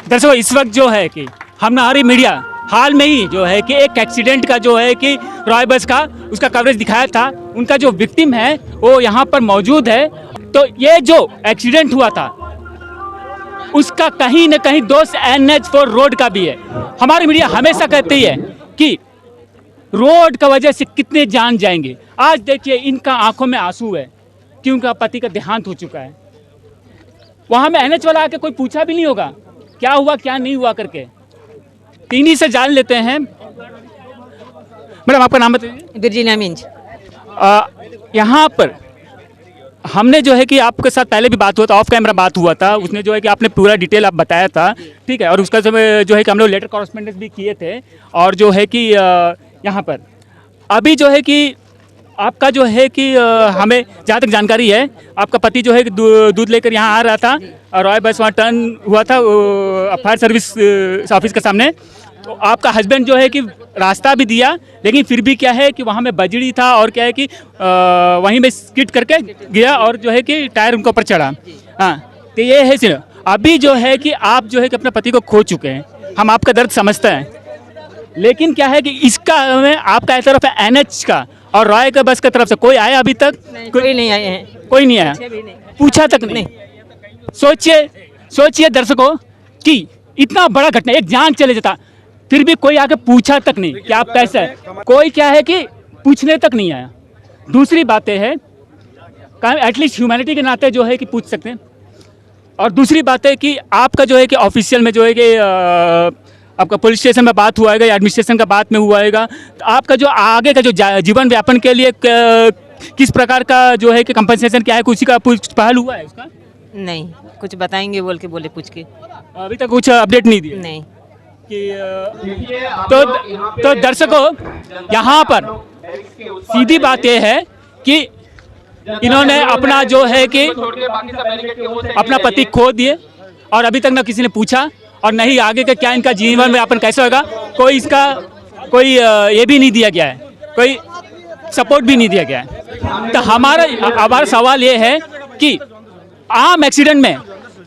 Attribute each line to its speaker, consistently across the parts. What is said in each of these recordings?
Speaker 1: दरअसल इस वक्त जो है कि हमारी मीडिया हाल में ही जो है कि एक एक्सीडेंट का जो है कि रॉय बस का उसका कवरेज दिखाया था। उनका जो विक्टिम है वो यहाँ पर मौजूद है। तो ये जो एक्सीडेंट हुआ था उसका कहीं न कहीं दोष NH4 रोड का भी है। हमारी मीडिया हमेशा कहती है कि रोड का वजह से कितने जान जाएंगे। आज देखिए इनका आंखों में आंसू है कि उनका पति का देहांत हो चुका है। वहाँ में NH वाला आके कोई पूछा भी नहीं होगा क्या हुआ क्या नहीं हुआ करके। तीन ही से जान लेते हैं। मैडम आपका नाम बताइए।
Speaker 2: वर्जीनिया मिंज।
Speaker 1: यहाँ पर हमने जो है कि आपके साथ पहले भी बात हुआ था, ऑफ कैमरा बात हुआ था। उसने जो है कि आपने पूरा डिटेल आप बताया था, ठीक है। और उसका जो है कि हम लोग लेटर कॉरेस्पॉन्डेंस भी किए थे। और जो है कि यहाँ पर अभी जो है कि आपका जो है कि हमें जहाँ तक जानकारी है आपका पति जो है कि दूध लेकर यहाँ आ रहा था और रॉय बस वहाँ टर्न हुआ था फायर सर्विस ऑफिस के सामने। तो आपका हस्बैंड जो है कि रास्ता भी दिया लेकिन फिर भी क्या है कि वहाँ में बजड़ी था और क्या है कि वहीं में स्किड करके गया और जो है कि टायर उनके ऊपर चढ़ा। हाँ, तो ये है सिर्फ अभी जो है कि आप जो है कि अपने पति को खो चुके हैं। हम आपका दर्द समझते हैं लेकिन क्या है कि इसका में आपका तरफ है NH का और रॉय का बस की तरफ से कोई आया अभी तक?
Speaker 2: कोई नहीं आए हैं।
Speaker 1: कोई नहीं आया, पूछा तक नहीं। सोचिए दर्शकों कि इतना बड़ा घटना, एक जान चले जाता फिर भी कोई आके पूछा तक नहीं कि आप कैसे है। कोई क्या है कि पूछने तक नहीं आया। दूसरी बातें है एटलीस्ट ह्यूमैनिटी के नाते जो है कि पूछ सकते हैं। और दूसरी बात है कि आपका जो है कि ऑफिशियल में जो है कि आपका पुलिस स्टेशन में बात हुआ है या एडमिनिस्ट्रेशन का बात में हुआ है, तो आपका जो आगे का जो जीवन व्यापन के लिए किस प्रकार का जो है कि कंपनसेशन क्या है, कुछ का कुछ पहल हुआ है उसका?
Speaker 2: नहीं, कुछ बताएंगे बोले पूछ के।
Speaker 1: अभी तक कुछ अपडेट नहीं दिया
Speaker 2: नहीं
Speaker 1: कि तो दर्शकों यहाँ पर सीधी बात यह है कि इन्होंने अपना जो है कि अपना पति खो दिए और अभी तक ना किसी ने पूछा और नहीं आगे का क्या इनका जीवन व्यापन कैसे होगा, कोई इसका कोई ये भी नहीं दिया गया है, कोई सपोर्ट भी नहीं दिया गया है। तो हमारा सवाल ये है कि आम एक्सीडेंट में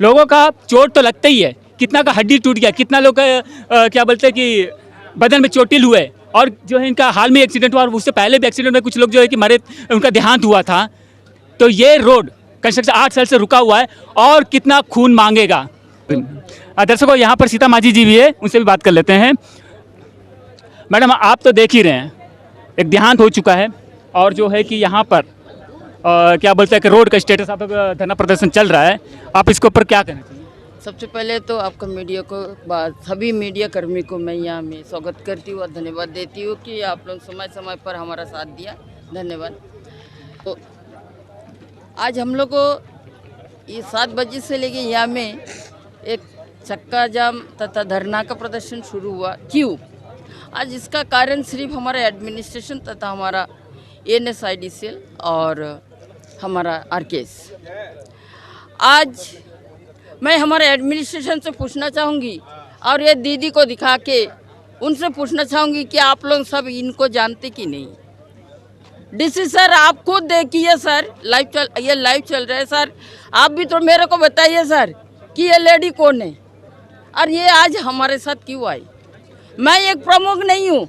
Speaker 1: लोगों का चोट तो लगता ही है, कितना का हड्डी टूट गया, कितना लोग क्या बोलते हैं कि बदन में चोटिल हुए। और जो है इनका हाल में एक्सीडेंट हुआ और उससे पहले भी एक्सीडेंट में कुछ लोग जो है कि मरे, उनका देहांत हुआ था। तो ये रोड कंस्ट्रक्शन 8 साल से रुका हुआ है और कितना खून मांगेगा। दर्शकों यहाँ पर सीता मांझी जी भी है, उनसे भी बात कर लेते हैं। मैडम आप तो देख ही रहे हैं एक देहांत हो चुका है और जो है कि यहाँ पर क्या बोलते हैं कि रोड का स्टेटस आप धरना प्रदर्शन चल रहा है, आप इसके ऊपर क्या कहना चाहिए?
Speaker 3: सबसे पहले तो आपका मीडिया को सभी मीडिया कर्मी को मैं यहाँ में स्वागत करती हूँ और धन्यवाद देती हूँ कि आप लोग समय समय पर हमारा साथ दिया, धन्यवाद। तो आज हम लोग को ये 7 बजे से लेके यहाँ में एक चक्का जाम तथा धरना का प्रदर्शन शुरू हुआ। क्यों? आज इसका कारण सिर्फ हमारा एडमिनिस्ट्रेशन तथा हमारा NSIDCL और हमारा RKS। आज मैं हमारे एडमिनिस्ट्रेशन से पूछना चाहूँगी और ये दीदी को दिखा के उनसे पूछना चाहूँगी कि आप लोग सब इनको जानते कि नहीं। DC सर आप खुद देखिए सर, ये लाइव चल रहा है सर, आप भी तो मेरे को बताइए सर कि ये लेडी कौन है और ये आज हमारे साथ क्यों आई। मैं एक प्रमुख नहीं हूँ,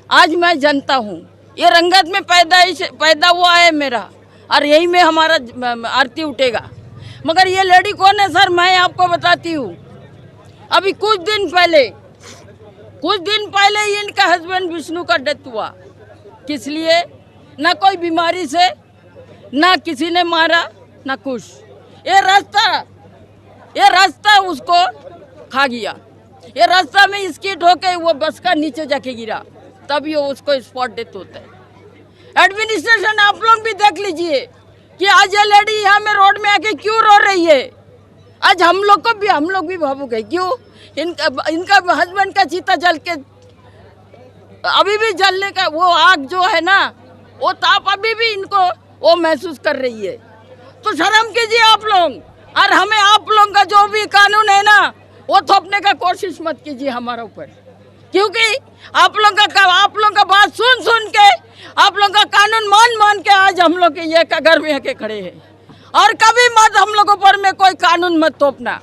Speaker 3: आज मैं जनता हूँ। ये रंगत में पैदा हुआ है मेरा और यही में हमारा आरती उठेगा। मगर ये लेडी कौन है सर, मैं आपको बताती हूँ। अभी कुछ दिन पहले इनका हस्बैंड विष्णु का डेथ हुआ। किस लिए? ना कोई बीमारी से, ना किसी ने मारा, ना कुछ। ये रास्ता उसको खा गया। ये रास्ता में स्किड होके वो बस का नीचे जाके गिरा, तभी वो उसको स्पॉट डेथ होता है। एडमिनिस्ट्रेशन आप लोग भी देख लीजिए कि आज ये लेडी यहाँ में रोड में आके क्यों रो रही है। आज हम लोग भी भावुक है। क्यों? इनका हस्बैंड का चीता जल के अभी भी जलने का वो आग जो है ना, वो ताप अभी भी इनको वो महसूस कर रही है। तो शर्म कीजिए आप लोग और हमें आप लोगों का जो भी कानून है ना वो थोपने का कोशिश मत कीजिए हमारे ऊपर, क्योंकि आप लोगों का बात सुन के आप लोगों का कानून मान के आज हम लोग ये घर में आके खड़े हैं। और कभी मत हम लोगों पर में कोई कानून मत थोपना।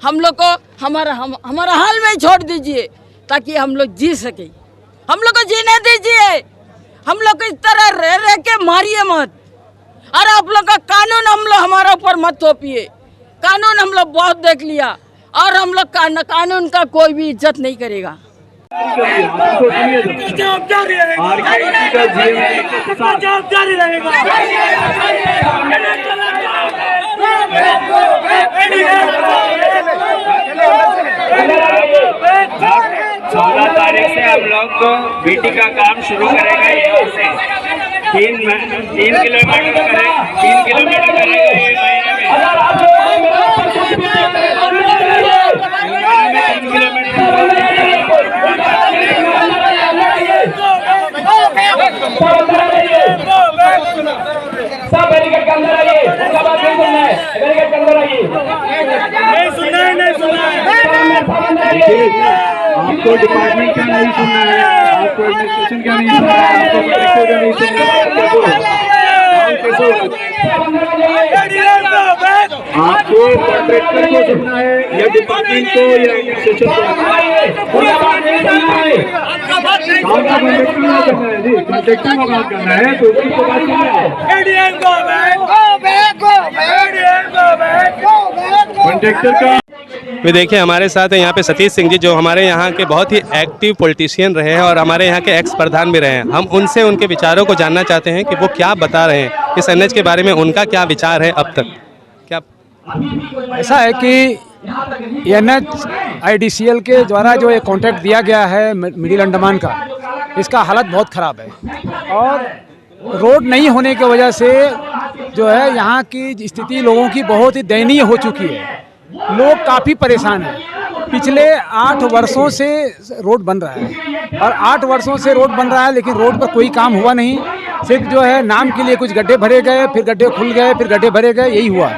Speaker 3: हम लोग को हमारा हाल में ही छोड़ दीजिए ताकि हम लोग जी सके। हम लोग को जीने दीजिए। हम लोग को इस तरह रह के मारिए मत। और आप लोग का कानून हमारा ऊपर मत थोपिए। कानून हम लोग बहुत देख लिया और हम लोग कानून का कोई भी इज्जत नहीं करेगा।
Speaker 4: सोलह तारीख से हम लोग को बीटी का काम शुरू करेगा। यहाँ से 3 किलोमीटर करेगा। 3 किलोमीटर करेगा ये महीने
Speaker 1: सब बैरिकेड के अंदर आइए। उनका बात नहीं सुनना है। बैरिकेड के अंदर आइए। नहीं सुनना है, नहीं सुनना है।
Speaker 4: आपको डिपार्टमेंट का नहीं सुनना है, आपको एडमिनिस्ट्रेशन का नहीं सुनना है, आपको कलेक्टर का नहीं सुनना है, आपको कॉन्ट्रैक्टर को सुनना है या डिपार्टमेंट को या एडमिनिस्ट्रेशन को। कॉन्ट्रैक्टर को बात करना है तो उसी को बात करना है। कॉन्ट्रैक्टर का
Speaker 5: वे देखिए हमारे साथ है यहाँ पे सतीश सिंह जी, जो हमारे यहाँ के बहुत ही एक्टिव पॉलिटिशियन रहे हैं और हमारे यहाँ के एक्स प्रधान भी रहे हैं। हम उनसे उनके विचारों को जानना चाहते हैं कि वो क्या बता रहे हैं इस एनएच के बारे में, उनका क्या विचार है अब तक। क्या
Speaker 6: ऐसा है कि NHIDCL के द्वारा जो एक कॉन्ट्रैक्ट दिया गया है मिडिल अंडमान का, इसका हालत बहुत ख़राब है और रोड नहीं होने की वजह से जो है यहाँ की स्थिति लोगों की बहुत ही दयनीय हो चुकी है। लोग काफ़ी परेशान हैं। पिछले 8 वर्षों से रोड बन रहा है और 8 वर्षों से रोड बन रहा है, लेकिन रोड पर कोई काम हुआ नहीं। सिर्फ जो है नाम के लिए कुछ गड्ढे भरे गए, फिर गड्ढे खुल गए, फिर गड्ढे भरे गए, यही हुआ।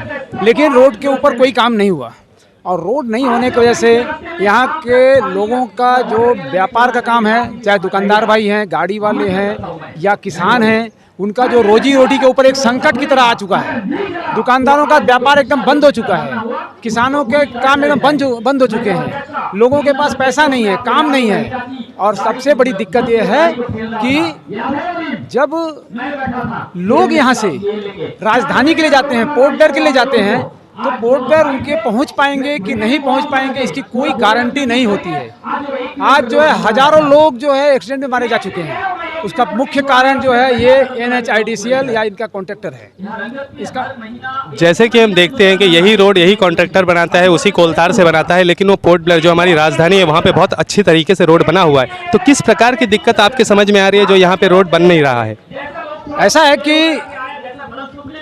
Speaker 6: लेकिन रोड के ऊपर कोई काम नहीं हुआ और रोड नहीं होने की वजह से यहाँ के लोगों का जो व्यापार का काम है, चाहे दुकानदार भाई हैं, गाड़ी वाले हैं या किसान हैं, उनका जो रोजी रोटी के ऊपर एक संकट की तरह आ चुका है। दुकानदारों का व्यापार एकदम बंद हो चुका है, किसानों के काम एकदम बंद हो चुके हैं, लोगों के पास पैसा नहीं है, काम नहीं है। और सबसे बड़ी दिक्कत ये है कि जब लोग यहाँ से राजधानी के लिए जाते हैं, पोर्ट ब्लेयर के लिए जाते हैं, तो पोर्ट ब्लेयर उनके पहुँच पाएंगे कि नहीं पहुँच पाएंगे इसकी कोई गारंटी नहीं होती है। आज जो है हजारों लोग जो है एक्सीडेंट में मारे जा चुके हैं। उसका मुख्य कारण जो है ये NHIDCL या इनका कॉन्ट्रैक्टर है। इसका
Speaker 5: जैसे कि हम देखते हैं कि यही रोड यही कॉन्ट्रैक्टर बनाता है, उसी कोलतार से बनाता है, लेकिन वो पोर्ट ब्लेयर जो हमारी राजधानी है वहाँ पे बहुत अच्छी तरीके से रोड बना हुआ है। तो किस प्रकार की दिक्कत आपके समझ में आ रही है जो यहाँ पे रोड बन नहीं रहा है?
Speaker 6: ऐसा है कि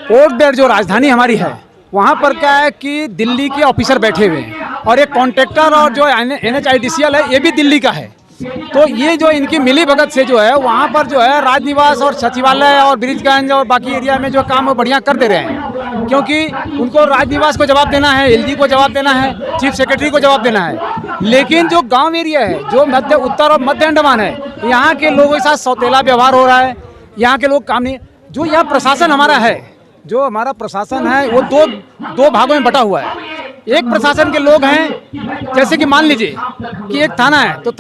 Speaker 6: पोर्ट ब्लेयर जो राजधानी हमारी है, वहाँ पर क्या है कि दिल्ली के ऑफिसर बैठे हुए हैं और एक कॉन्ट्रैक्टर और जो NHIDCL है ये भी दिल्ली का है। तो ये जो इनकी मिली भगत से जो है वहाँ पर जो है राजनिवास और सचिवालय और ब्रिजगंज और बाकी एरिया में जो काम वो बढ़िया कर दे रहे हैं, क्योंकि उनको राजनिवास को जवाब देना है, LG को जवाब देना है, चीफ सेक्रेटरी को जवाब देना है। लेकिन जो गांव एरिया है, जो उत्तर और मध्य अंडमान है, यहाँ के लोगों के साथ सौतेला व्यवहार हो रहा है। यहाँ के लोग काम नहीं, जो यहाँ प्रशासन हमारा है, जो हमारा प्रशासन है वो दो भागों में बटा हुआ है। एक प्रशासन के लोग हैं, जैसे कि मान लीजिए कि एक थाना है, तो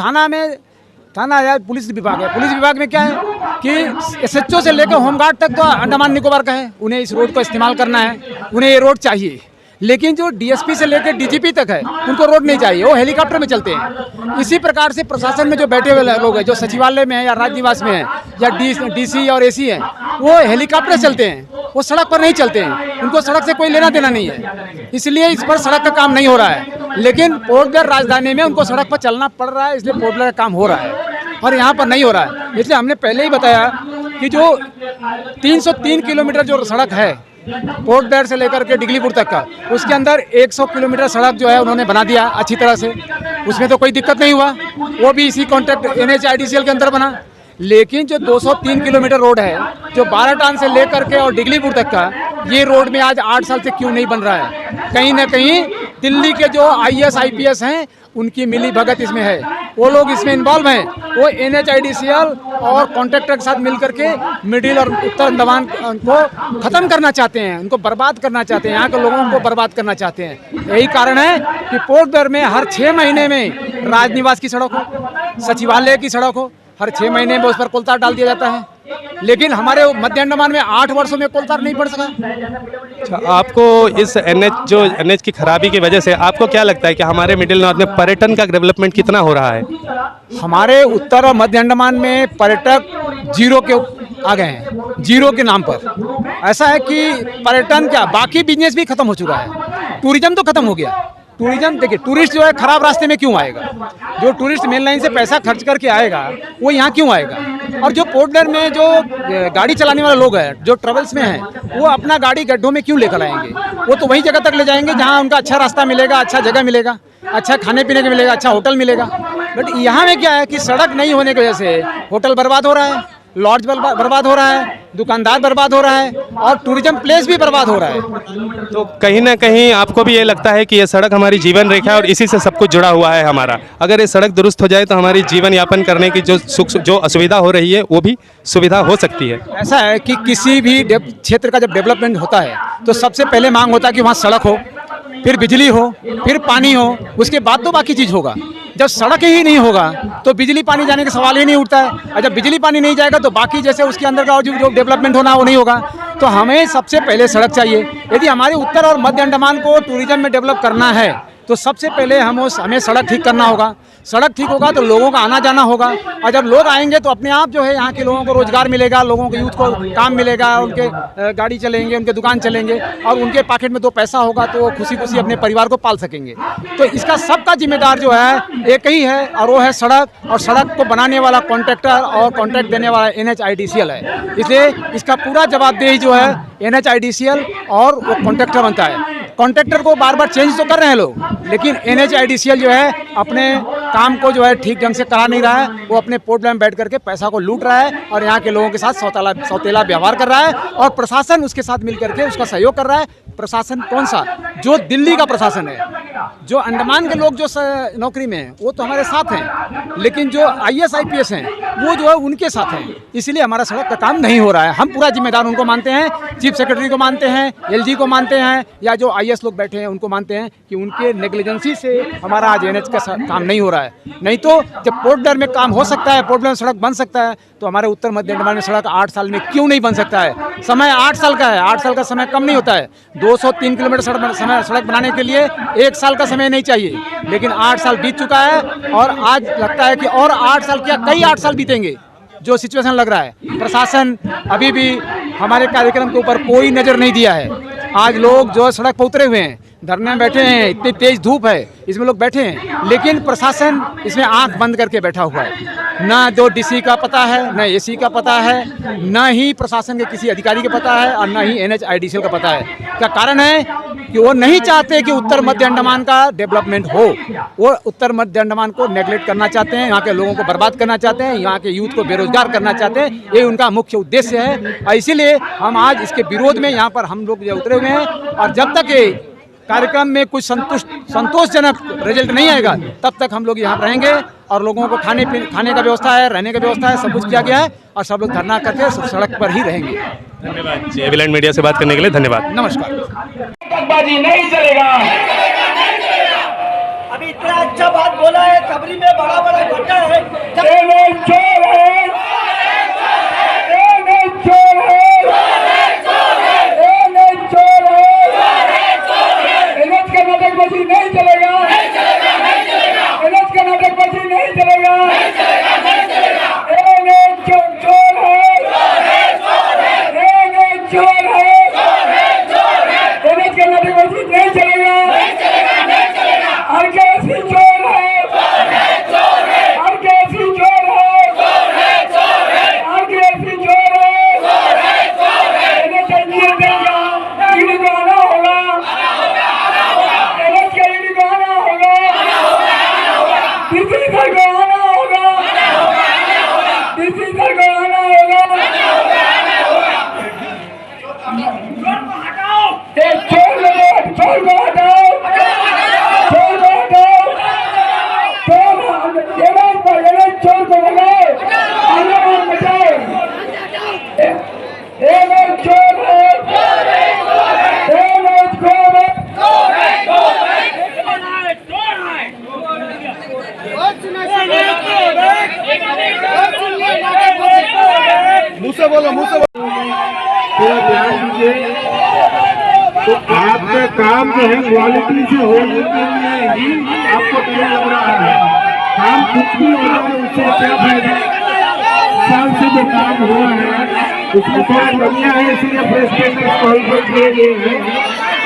Speaker 6: थाना या पुलिस विभाग है। पुलिस विभाग में क्या है कि SHO से लेकर होमगार्ड तक तो अंडमान निकोबार का है, उन्हें इस रोड को इस्तेमाल करना है, उन्हें ये रोड चाहिए। लेकिन जो DSP से लेकर DGP तक है उनको रोड नहीं चाहिए, वो हेलीकॉप्टर में चलते हैं। इसी प्रकार से प्रशासन में जो बैठे हुए लोग हैं, जो सचिवालय में है या राजनिवास में है या DC और AC है, वो हेलीकॉप्टर से चलते हैं, वो सड़क पर नहीं चलते हैं। उनको सड़क से कोई लेना देना नहीं है, इसलिए इस पर सड़क का काम नहीं हो रहा है। लेकिन पोर्ट ब्लेयर राजधानी में उनको सड़क पर चलना पड़ रहा है, इसलिए पोर्ट ब्लेयर का काम हो रहा है और यहाँ पर नहीं हो रहा है। इसलिए हमने पहले ही बताया कि जो 303 किलोमीटर जो सड़क है पोर्ट ब्लेयर से लेकर के डिगलीपुर तक का, उसके अंदर 100 किलोमीटर सड़क जो है उन्होंने बना दिया अच्छी तरह से, उसमें तो कोई दिक्कत नहीं हुआ, वो भी इसी कॉन्ट्रैक्ट NHIDCL के अंदर बना। लेकिन जो 203 किलोमीटर रोड है, जो बाराटान से लेकर के और डिगलीपुर तक का, ये रोड में आज 8 साल से क्यों नहीं बन रहा है? कहीं ना कहीं दिल्ली के जो IAS IPS हैं उनकी मिली भगत इसमें है। वो लोग इसमें इन्वॉल्व हैं। वो NHIDCL और कॉन्ट्रैक्टर के साथ मिल करके मिडिल और उत्तर अंडमान को ख़त्म करना चाहते हैं, उनको बर्बाद करना चाहते हैं, यहाँ के लोगों को बर्बाद करना चाहते हैं। यही कारण है कि पोर्ट ब्लेयर में हर 6 महीने में राजनिवास की सड़क हो, सचिवालय की सड़क हो, हर 6 महीने में उस पर कोलतार डाल दिया जाता है। लेकिन हमारे मध्य अंडमान में 8 वर्षों में कोलतार नहीं पड़ सका।
Speaker 5: अच्छा, आपको इस NH की खराबी की वजह से आपको क्या लगता है कि हमारे मिडिल नॉर्थ में पर्यटन का डेवलपमेंट कितना हो रहा है?
Speaker 6: हमारे उत्तर और मध्य अंडमान में पर्यटक जीरो के आ गए हैं, जीरो के नाम पर। ऐसा है कि पर्यटन क्या, बाकी बिजनेस भी खत्म हो चुका है। टूरिज्म तो खत्म हो गया। टूरिज्म देखिए, टूरिस्ट जो है खराब रास्ते में क्यों आएगा? जो टूरिस्ट मेन लाइन से पैसा खर्च करके आएगा वो यहाँ क्यों आएगा? और जो पोर्ट ब्लेयर में जो गाड़ी चलाने वाले लोग हैं, जो ट्रेवल्स में हैं, वो अपना गाड़ी गड्ढों में क्यों लेकर आएंगे? वो तो वही जगह तक ले जाएंगे जहाँ उनका अच्छा रास्ता मिलेगा, अच्छा जगह मिलेगा, अच्छा खाने पीने का मिलेगा, अच्छा होटल मिलेगा। बट यहाँ में क्या है कि सड़क नहीं होने की वजह से होटल बर्बाद हो रहा है, लॉज बर्बाद हो रहा है, दुकानदार बर्बाद हो रहा है और टूरिज्म प्लेस भी बर्बाद हो रहा है।
Speaker 5: तो कहीं ना कहीं आपको भी ये लगता है कि ये सड़क हमारी जीवन रेखा है और इसी से सब कुछ जुड़ा हुआ है हमारा। अगर ये सड़क दुरुस्त हो जाए तो हमारी जीवन यापन करने की जो असुविधा हो रही है वो भी सुविधा हो सकती है।
Speaker 6: ऐसा है कि किसी भी क्षेत्र का जब डेवलपमेंट होता है तो सबसे पहले मांग होता है कि वहाँ सड़क हो, फिर बिजली हो, फिर पानी हो, उसके बाद तो बाकी चीज़ होगा। जब सड़क ही नहीं होगा तो बिजली पानी जाने का सवाल ही नहीं उठता है, और जब बिजली पानी नहीं जाएगा तो बाकी जैसे उसके अंदर का जो डेवलपमेंट होना वो नहीं होगा। तो हमें सबसे पहले सड़क चाहिए। यदि हमारे उत्तर और मध्य अंडमान को टूरिज्म में डेवलप करना है तो सबसे पहले हमें सड़क ठीक करना होगा। सड़क ठीक होगा तो लोगों का आना जाना होगा, और जब लोग आएंगे तो अपने आप जो है यहाँ के लोगों को रोजगार मिलेगा, लोगों के यूथ को काम मिलेगा, उनके गाड़ी चलेंगे, उनके दुकान चलेंगे और उनके पॉकेट में 2 पैसा होगा तो वो खुशी खुशी अपने परिवार को पाल सकेंगे। तो इसका सबका जिम्मेदार जो है एक ही है और वो है सड़क, और सड़क को बनाने वाला कॉन्ट्रैक्टर और कॉन्ट्रैक्ट देने वाला NHIDCL है। इसलिए इसका पूरा जवाबदेही जो है NHIDCL और वो कॉन्ट्रैक्टर बनता है। कॉन्ट्रैक्टर को बार बार चेंज तो कर रहे हैं लोग, लेकिन NHIDCL जो है अपने काम को जो है ठीक ढंग से करा नहीं रहा है। वो अपने पोर्ट ब्लेयर में बैठ करके पैसा को लूट रहा है और यहाँ के लोगों के साथ सौतेला व्यवहार कर रहा है, और प्रशासन उसके साथ मिल करके उसका सहयोग कर रहा है। प्रशासन कौन सा? जो दिल्ली का प्रशासन है। जो अंडमान के लोग जो नौकरी में हैं वो तो हमारे साथ हैं, लेकिन जो IAS IPS हैं वो जो है उनके साथ हैं। इसलिए हमारा सड़क का काम नहीं हो रहा है। हम पूरा जिम्मेदार उनको मानते हैं, चीफ सेक्रेटरी को मानते हैं, LG को मानते हैं, या जो IAS लोग बैठे हैं उनको मानते हैं कि उनके नेग्लिजेंसी से हमारा आज NH का काम नहीं हो रहा है। नहीं तो जब पोर्ट ब्लेयर में काम हो सकता है, पोर्ट ब्लेयर में सड़क बन सकता है, तो हमारे उत्तर मध्य अंडमान में सड़क 8 साल में क्यों नहीं बन सकता है? समय 8 साल का है, 8 साल का समय कम नहीं होता है। 203 किलोमीटर सड़क बनाने के लिए 1 साल का समय नहीं चाहिए, लेकिन 8 साल बीत चुका है और आज लगता है कि और 8 साल क्या कई 8 साल बीतेंगे। जो सिचुएशन लग रहा है, प्रशासन अभी भी हमारे कार्यक्रम के ऊपर कोई नज़र नहीं दिया है। आज लोग जो सड़क पर उतरे हुए हैं, धरने में बैठे हैं, इतनी तेज धूप है इसमें लोग बैठे हैं, लेकिन प्रशासन इसमें आंख बंद करके बैठा हुआ है। ना जो DC का पता है, ना AC का पता है, ना ही प्रशासन के किसी अधिकारी का पता है, और ना ही NHIDCL का पता है। क्या कारण है कि वो नहीं चाहते कि उत्तर मध्य अंडमान का डेवलपमेंट हो। वो उत्तर मध्य अंडमान को नेगलेक्ट करना चाहते हैं, यहाँ के लोगों को बर्बाद करना चाहते हैं, यहाँ के यूथ को बेरोजगार करना चाहते हैं। ये उनका मुख्य उद्देश्य है, और इसीलिए हम आज इसके विरोध में यहाँ पर हम लोग उतरे हुए हैं। और जब तक ये कार्यक्रम में कुछ संतोषजनक रिजल्ट नहीं आएगा तब तक हम लोग यहाँ रहेंगे, और लोगों को खाने का व्यवस्था है, रहने का व्यवस्था है, सब कुछ किया गया है, और सब लोग धरना करके सड़क पर ही रहेंगे।
Speaker 5: धन्यवाद। एविलेंट मीडिया से बात करने के लिए धन्यवाद।
Speaker 6: नमस्कार।
Speaker 4: नहीं चलेगा।
Speaker 7: अभी इतना अच्छा बात बोला है, खबरी में बड़ा बड़ा घटा है।
Speaker 4: नहीं चलेगा, NH का नाटकबाजी नहीं चलेगा, NH चोर है, NH चोर है, NH का नाटकबाजी नहीं चलेगा, RKC चोर है, RKC चोर है, RKC चोर है, NH का ईडी देगा, ईडी को आना होगा, चोर को हटाओ।
Speaker 8: काम जो है क्वालिटी से होने के लिए ही आपको क्या लग रहा है? काम कुछ भी हो रहा है उससे क्या फायदा? साल से जो काम हुआ है उसमें थोड़ा कमियां है, इसलिए प्रेस टेंडर्स कॉल पर किए गए हैं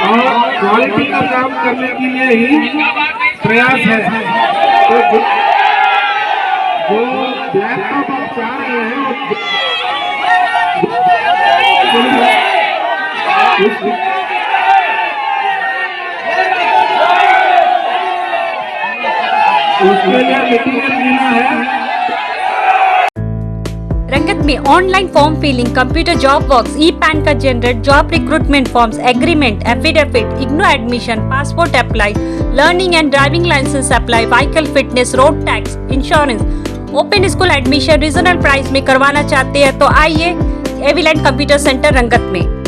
Speaker 8: और क्वालिटी का काम करने के लिए ही प्रयास है। तो जो ब्लैक टॉप आप चाह रहे हैं उसके लिए मटीरियल मिला है।
Speaker 9: रंगत में online form filling, computer job works, e PAN का generate, job recruitment forms, agreement, affidavit, IGNOU admission, passport apply, learning and driving licence apply, vehicle fitness, road tax, insurance, open school admission regional price में करवाना चाहते हैं तो आइए एविलेंट computer centre रंगत में।